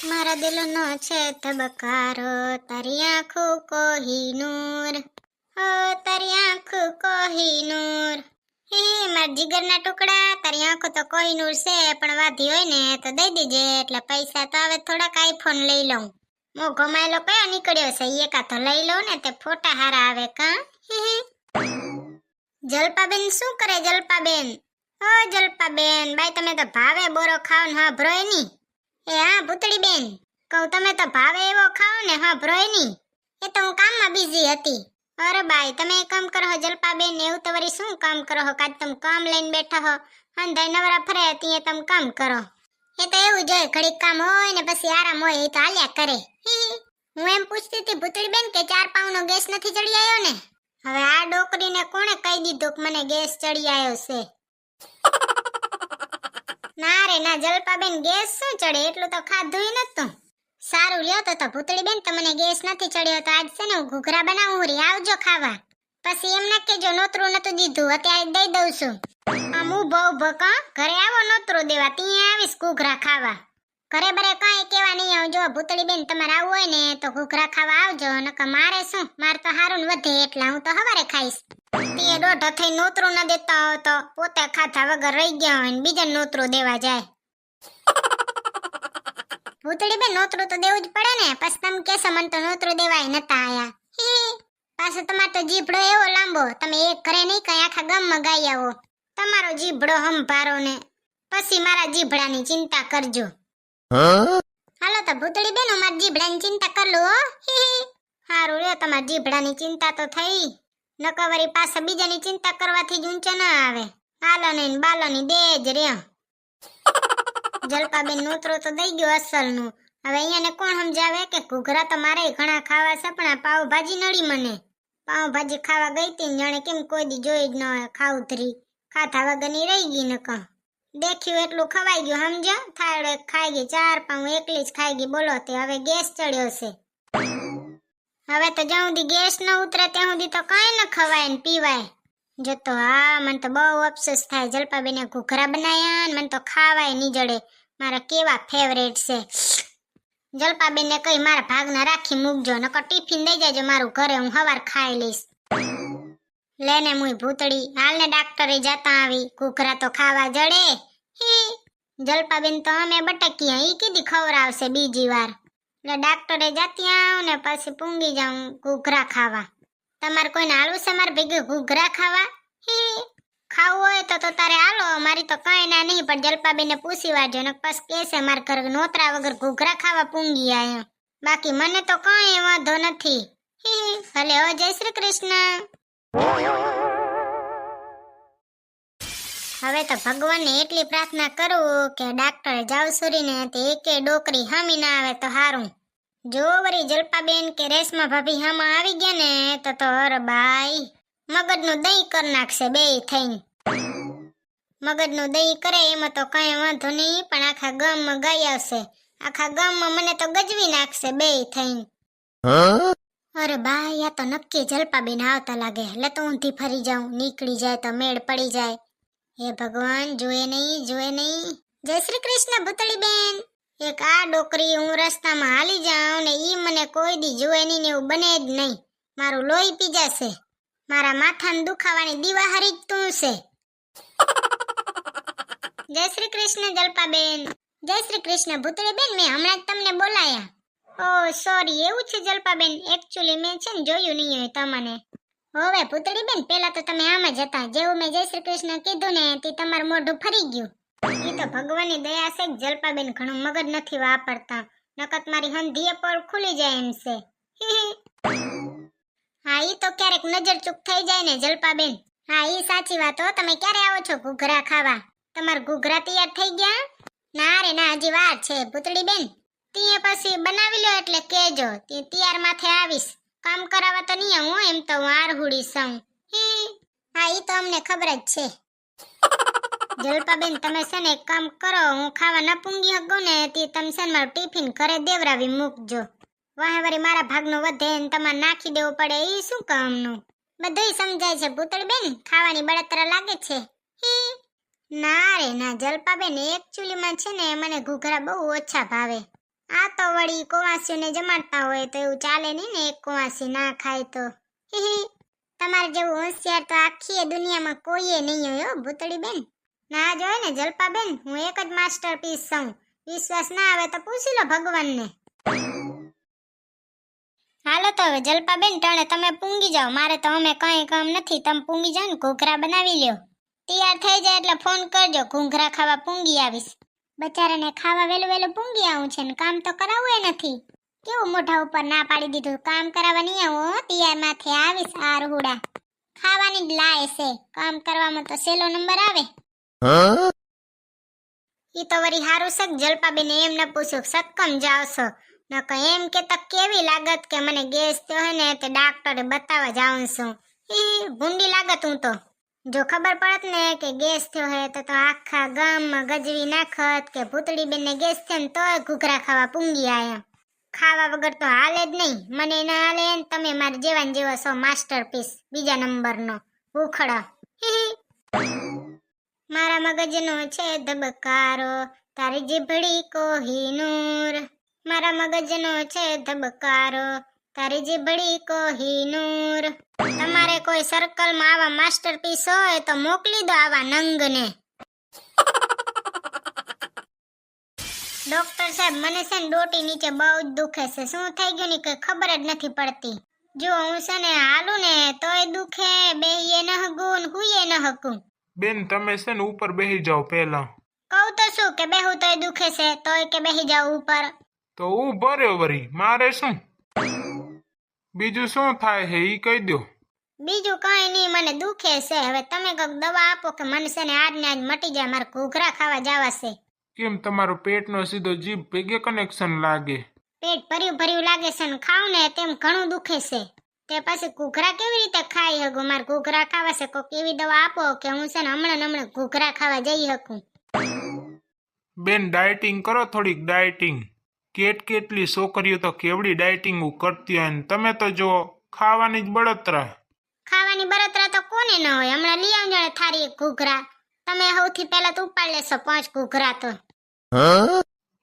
મારા દિલનો છે ધબકારો, તારી આંખો કોહિનૂર, ઓ તારી આંખો કોહિનૂર. હે મારા જીગરના ટુકડા, તારી આંખો તો કોહિનૂર છે, પણ વાધી હોય ને તો દઈ દેજે, એટલે પૈસા તો હવે થોડાક આઈફોન લઈ લઉં. મોઘો માયલો કયો નીકળ્યો છે, એકા તો લઈ લઉં ને, તે ફોટા હારા આવે કા. જલપાબેન શું કરે જલપાબેન? ઓ જલપાબેન, બાઈ તમે તો ભાવે બોરો ખાવ ને હા ભરોય ની. એ હા ભૂતળી બેન, કહું તમે તો ભાવે એવો ખાઓ ને હા ભરોય ની. એ તો હું કામમાં બિઝી હતી. અરે બાઈ તમે એક કામ કરો જલપાબેન, એવું તો વળી શું કામ કરો હો? કાજ તમે કામ લઈને બેઠા હો, હંધાઈ નવરા ફરે હતી તમે કામ કરો. એ તો એવું જ હોય, ઘડીક કામ હોય ને પછી આરામ હોય, એ તો હાલ્યા કરે. હું એમ પૂછતી હતી ભૂતળી બેન કે 4 પાઉનો ગેસ નથી ચડી આવ્યો ને? હવે આ ડોકરીને કોણે કહી દીધું કે મને ગેસ ચડી આવ્યો છે? ના રે ના જલપાબેન, ગેસ શું ચડે, એટલું તો ખાધું નતું. સારું લ્યો તો ભૂતળી બેન, તમને ગેસ નથી ચડ્યો તો આજ છે ને હું ઘૂઘરા બનાવું રી, આવજો ખાવા. પછી એમ ના કેજો નોતરું નતું દીધું, અત્યારે દઈ દઉં છું. આમ ઉભો ઉભો કા ઘરે આવો નોતરું દેવા, ત્યાં આવીશ ઘૂઘરા ખાવા. ઘરે બરે કાંઈ કેવા નહીં આવજો ભૂતળી બેન, તમારે આવવું હોય ને તો ઘૂઘરા ખાવા આવજો, નકર મારે શું, મારે તો હારું વધે એટલા હું તો હવારે ખાઈશ. તે દોઢો થઈ નોતરું ન દેતા હોય તો પોતે ખાધા વગર રહી ગયા હોય ને બીજાને નોતરું દેવા જાય. ભૂતળી બેન નોતરું તો દેવું જ પડે ને, પછી તમે કેશો મને તો નોતરું દેવાય નતા આયા. પાછો તમારો તો જીભડો એવો લાંબો, તમે એક ઘરે નહીં કઈ આખા ગામમાં ગાઈ આવો. તમારો જીભડો સંભારો ને પછી મારા જીભડાની ચિંતા કરજો. હાલો તો ભૂતળી બેન, હું મારા જીભડાની ચિંતા કર લઉં હો. હારું લ્યો, તમારા જીભડાની ચિંતા તો થઈ, નકવરી પાછા બીજાની ચિંતા કરવાથી જ ઊંચો ના આવે. હાલો ને બાલો ની દે જ રહ્યો. જલપાબેન નોતરો તો દઈ ગયો અસલનું. હવે અહીંયાને કોણ સમજાવે કે ઘૂઘરા તો મારે ઘણા ખાવા છે, પણ આ પાવભાજી નડી મને. પાવભાજી ખાવા ગઈ તી, જાણે કેમ કોઈ દી જોઈ જ ન હોય, ખાઉધરી ખાધા વગરની રહી ગઈ નકા. દેખ્યું એટલું ખવાઈ ગયું સમજો, થાળે ખાઈ ગઈ, 4 પાઉં એકલી જ ખાઈ ગઈ. બોલો તે હવે ગેસ ચડ્યો છે. હવે તો જ્યાં સુધી ગેસ ન ઉતરે ત્યાં સુધી તો કઈ ન ખવાય ને પીવાય. જો તો હા, મને તો બહુ અફસોસ થાય, જલપાબેને ઘૂઘરા બનાયા ને મને તો ખાવાય નહીં જડે. મારા કેવા ફેવરેટ છે. જલપાબેનને કઈ મારા ભાગના રાખી મૂકજો, નકર ટિફિન દઈ જાજો મારું ઘરે, હું હવાર ખાઈ લઈશ. લેને મુઈ ભૂતળી, હાલને ડાક્ટરે જતા આવી, ઘૂઘરા તો ખાવા જડે. જલપાબેન તો અમે બટકીયા, ઈ કીધી ખવરાવશે બીજી વાર. એટલે ડાક્ટરે જતી આવું ને પછી પૂંગી જાઉં ઘૂઘરા ખાવા. તમારે કોઈને હાલવું છે મારે ભેગું ઘૂઘરા ખાવા? ખાવું હોય તો તારે હાલો, મારી તો કઈ ના નહીં, પણ જલપાબેનને પૂછી વાજો ને પછી કેસે મારા ઘર નોતરા વગર ઘૂઘરા ખાવા પૂંગી આયા. બાકી મને તો કઈ વાંધો નથી. ભલે હો, જય શ્રી કૃષ્ણ. હવે તો ભગવાનને એટલી પ્રાર્થના કરું કે ડાક્ટરે જાવસુરીને તે એકે ડોકરી હામી ના આવે તો હારું. જો વરી જલપાબેન કે રેશમા ભાભી હામાં આવી ગયા ને તો અરે બાઈ મગજનું દહીં કરી નાખશે બેય થઈને. મગજનું દહીં કરે એમાં તો કઈ વાંધો નહીં, પણ આખા ગામમાં ગાઈ આવશે, આખા ગામમાં મને તો ગજવી નાખશે બેય થઈને. અરે બાઈ આ તો નક્કી જલપાબેન આવતા લાગે, એટલે તો ઊંધી ફરી જાઉં, નીકળી જાય તો મેળ પડી જાય. હે ભગવાન, જોયે નહીં જોયે નહીં. જય શ્રી કૃષ્ણ ભૂતળી બેન. એક આ ડોકરી હું રસ્તામાં હાલી જાઉં ને ઈ મને કોઈ દી જોયે નહીં ને એવું બને જ નહીં. મારું લોહી પી જશે, મારા માથાને દુખાવાની દીવાહારી જ તું છે. જય શ્રી કૃષ્ણ જલપાબેન. જય શ્રી કૃષ્ણ ભૂતળી બેન, મેં હમણાં જ તમને બોલાયા. ઓ સોરી, એવું છે જલપાબેન, એકચ્યુઅલી મેં છે ને જોયું નહીં હોય તમને. હવે ભૂતળી બેન, પેલા તો તમે આમ જ હતા, જેવું મેં જય શ્રી કૃષ્ણ કીધું ને તે તમારું મોઢું ફરી ગયું. એ તો ભગવાનની દયા છે જલપાબેન, ઘણું મગજ નથી વાપરતા, નકર મારી હંધીએ પર ખુલી જાય એમ છે. હા ઈ તો ક્યારેક નજર ચૂક થઈ જાય ને જલપાબેન. હા ઈ સાચી વાત હો. તમે ક્યારે આવો છો ઘૂઘરા ખાવા? તમારા ઘૂઘરા તૈયાર થઈ ગયા? ના રે ના, હજી વાર છે ભૂતળી બેન. ત્યાં પછી બનાવી લો એટલે કેજો, તે તૈયાર માથે આવીશ. કામ કરાવવા તો નહીં હું, એમ તો હું આરહુડી છું. હા ઈ તો અમને ખબર જ છે. જલપાબેન તમે છે ને એક કામ કરો, હું ખાવા ન પૂંગી શકું ને તે તમે છે ને મારું ટિફિન ઘરે દેવરાવી મૂકજો. વાહે મારા ભાગનો વધે ને તમારે નાખી દેવું પડે, એ શું કામનું? બધુંય સમજાય છે ભૂતળી બેન, ખાવાની બળતરા લાગે છે. ના રે ના જલપાબેન, એકચ્યુઅલીમાં છે ને મને ઘૂઘરા બહુ ઓછા ભાવે. આ તો વળી કુવાસીઓને જમાડતા હોય તો એવું ચાલે નહીં ને, એક કુવાસી ના ખાય તો. તમારે જેવું હોશિયાર તો આખી દુનિયામાં કોઈએ નહીં હોય હો ભૂતળી બેન. ના જ હોય ને જલપા બેન, હું એક જ માસ્ટરપીસ છું. વિશ્વાસ ના આવે તો પૂછી લો ભગવાનને. હાલો તો હવે જલપા બેન ટાણે તમે પૂંગી જાઓ, મારે તો અમે કઈ કામ નથી. તમે પૂંગી જાઓ ને ઘૂઘરા બનાવી લ્યો. તૈયાર થઈ જાય એટલે ફોન કરજો, ઘૂઘરા ખાવા પૂંગી આવીશ. બચારાને ખાવા વેલું વેલું પૂંગી આવું છે ને કામ તો કરાવવું એ નથી. કેવું મોઢા ઉપર ના પાડી દીધું, કામ કરાવવા નહીં આવું, તૈયાર માથે આવીશ. આ રૂડા ખાવાની જ લાય છે, કામ કરવામાં તો સેલો નંબર આવે. ઈ તો વરી હારું છે જલપા બેન એમ ન પૂછ્યું સક્કમ જાવ છો, નકર એમ કે તો કેવી લાગત કે મને ગેસ તો હે ને તે ડાક્ટરે બતાવવા જાઉં છું. ભૂંડી લાગત હું તો. જો ખબર પડત ને કે ગેસ થયો હે તો આખા ગામમાં ગજવી નાખત કે ભૂતળી બેનને ગેસ થયો ને તોય ઘૂઘરા ખાવા પૂંગી આયા. ખાવા વગર તો હાલે જ નહીં, મને ના હાલે ને તમે મારે જેવા ને જેવા છો માસ્ટરપીસ બીજા નંબરનો ભૂખડા. મારા મગજનો છે ધબકારો, તારી જીભડી કોહિનૂર. મારા મગજનો છે ધબકારો, તારી જીભડી કોહિનૂર. તમારે કોઈ સર્કલમાં આવા માસ્ટરપીસ હોય તો મોકલી દો આવા નંગને. ડોક્ટર સાહેબ મને છે ને ડોટી નીચે બહુ જ દુખે છે, શું થઈ ગયું ને કઈ ખબર જ નથી પડતી. જો હું છે ને હાલું ને તોય દુખે, બેહીએ ન હગું ને હુઈએ ન હકું. બેન તમે છે ને ઉપર બેહી જાઓ પહેલા. કહું તો શું કે બેહું તોય દુખે છે, તોય કે બેહી જાવ ઉપર. તો ઊભો રહ્યો વરી, મારે શું? બીજું શું થાય હે ઈ કહી દો. બીજું કઈ નહીં, મને દુખે છે. હવે તમે કઈક દવા આપો કે મને છે ને આજ ને આજ મટી જાય, મારે ઘૂઘરા ખાવા જવા છે. કેમ તમારો પેટનો સીધો જીભ ભેગે કનેક્શન લાગે? પેટ ભર્યું ભર્યું લાગે છે ને ખાવ ને તેમ ઘણું દુખે છે, તે પછી ઘૂઘરા કેવી રીતે ખાઈ શકું? મારે ઘૂઘરા ખાવા છે, કોઈક એવી દવા આપો કે હું છે ને હમણાં ઘૂઘરા ખાવા જઈ શકું. બેન ડાયટિંગ કરો, થોડીક ડાયટિંગ. કેટલી છોકરીઓ તો કેવડી ડાયટિંગ કરતી હોય ને તમે તો જો ખાવાની જ બળતરા. ખાવાની બળતરા તો કોને ન હોય? હમણાં લઈ આવજો ને થારી એક ઘૂઘરા. તમે સૌથી પહેલા તો ઉપાડ લેશો 5 ઘૂઘરા તો.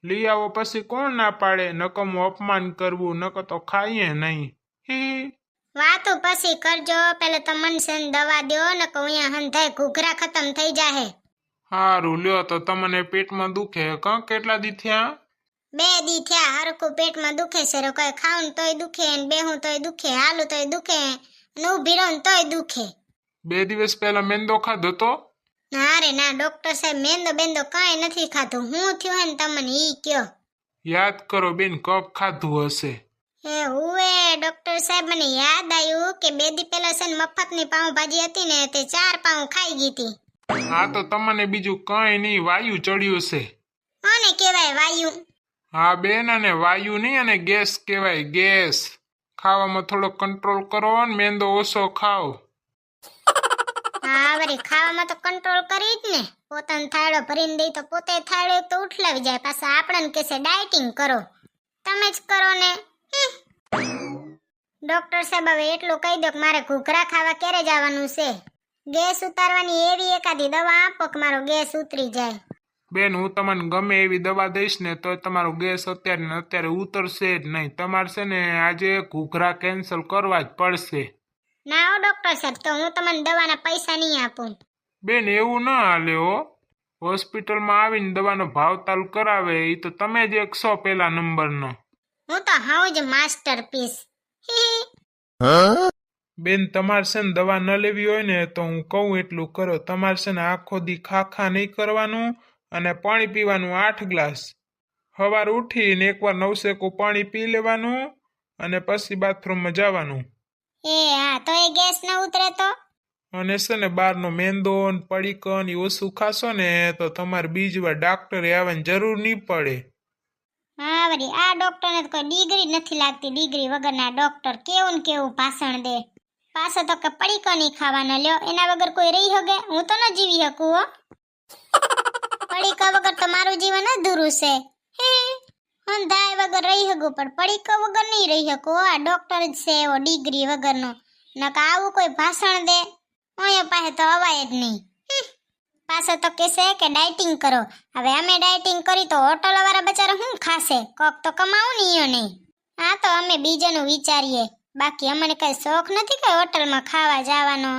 લઈ આવો પછી કોણ ના પાડે? નકમું અપમાન કરવું, નકર તો ખાઈએ નહીં. વાતો પછી કરજો, પેલા તો મનસન દવા દો નકર અહીંયા હંધાય ઘૂઘરા ખતમ થઈ જાહે. હારું લ્યો તો તમને પેટમાં દુખે કેટલા દી થયા? 2 દી થયા. હરખું પેટમાં દુખે છે, કોઈ ખાવું તોય દુખે ને બેહું તોય દુખે, હાલું તોય દુખે ને ઊભી રહું તોય દુખે. 2 દિવસ પહેલા મેંદો ખાધો તો? ના રે ના ડોક્ટર સાહેબ, મેંદો બેંદો કાંઈ નથી ખાધું. હું થયું હે ને તમને ઈ કયો. યાદ કરો બેન, કક ખાધું હશે. હે હુએ ડોક્ટર સાહેબ, મને યાદ આવ્યું કે 2 દી પહેલા છે ને મફતની પાઉંભાજી હતી ને તે 4 પાઉં ખાઈ ગઈ હતી. હા તો તમને બીજું કઈ નહીં, વાયુ ચડ્યું છે. આને કહેવાય વાયુ? હા બેન, અને વાયુ નહીં, અને ગેસ કહેવાય, ગેસ. ખાવામાં થોડો કંટ્રોલ કરો ને મેંદો ઓછો ખાઓ. હા વળી ખાવામાં તો કંટ્રોલ કરી જ ને. પોતાનો થાળો ભરીને દઈ તો પોતે થાળો તો ઉઠલાવી જાય, પાછા આપણને કહેશે ડાયટિંગ કરો. તમે જ કરો ને. ડોક્ટર સાહેબ હવે એટલું કહી દો કે મારે ઘૂઘરા ખાવા ક્યારે જવાનું છે? ગેસ ઉતારવાની એવી એકાદી દવા આપો કે મારો ગેસ ઉતરી જાય. બેન હું તમને ગમે એવી દવા દઈશ ને તો તમારો ગેસ અત્યારે ને અત્યારે ઉતરશે જ નહીં. તમારે છે ને આજે ઘૂઘરા કેન્સલ કરવા જ પડશે. ના હો ડોક્ટર સાહેબ, તો હું તમને દવાના પૈસા નહીં આપું. બેન એવું ના હાલે હો. હોસ્પિટલમાં આવીને દવાનો ભાવતાલ કરાવે એ તો તમે જ 100 પહેલા નંબરનો. હું તો હાઉ જ માસ્ટરપીસ. બેન તમારે છે ને દવા ન લેવી હોય ને તો હું કહું એટલું કરો. તમારે છે ને આખો દી ખાખા નહીં કરવાનું અને પાણી પીવાનું 8 ગ્લાસ. સવાર ઉઠીને એકવાર નવસેકું પાણી પી લેવાનું અને પછી બાથરૂમમાં જવાનું. હા તો એ ગેસ ન ઉતરે તો? અને છે ને બહારનો મેંદો ને પડીકો ને ઓછું ખાશો ને તો તમારે બીજી વાર ડાક્ટરે આવવાની જરૂર નહીં પડે. હા વળી આ ડોક્ટરને તો કોઈ ડિગ્રી નથી લાગતી, ડિગ્રી વગરના ડોક્ટર કેવું ને કેવું ભાષણ દે. પાછો તો કે પડીકો નહીં ખાવાના લ્યો, એના વગર કોઈ રહી શકે? હું તો ન જીવી શકું હો. પડીકા વગર તો મારું જીવન અધૂરું છે. હંધાય વગર રહી શકું પણ પડીકો વગર નહીં રહી શકું. આ ડોક્ટર જ છે એવો ડિગ્રી વગરનો, નકા આવું કોઈ ભાષણ દે અહીંયા પાસે તો અવાય જ નહીં. પાછો તો કહેશે કે ડાયટિંગ કરો. હવે અમે ડાયટિંગ કરી તો હોટલ વાળા બચારા શું ખાશે? કોક તો કમાવું ને ઈયો નહીં. આ તો અમે બીજાનું વિચારીએ, બાકી અમને કઈ શોખ નથી કે હોટલમાં ખાવા જવાનો.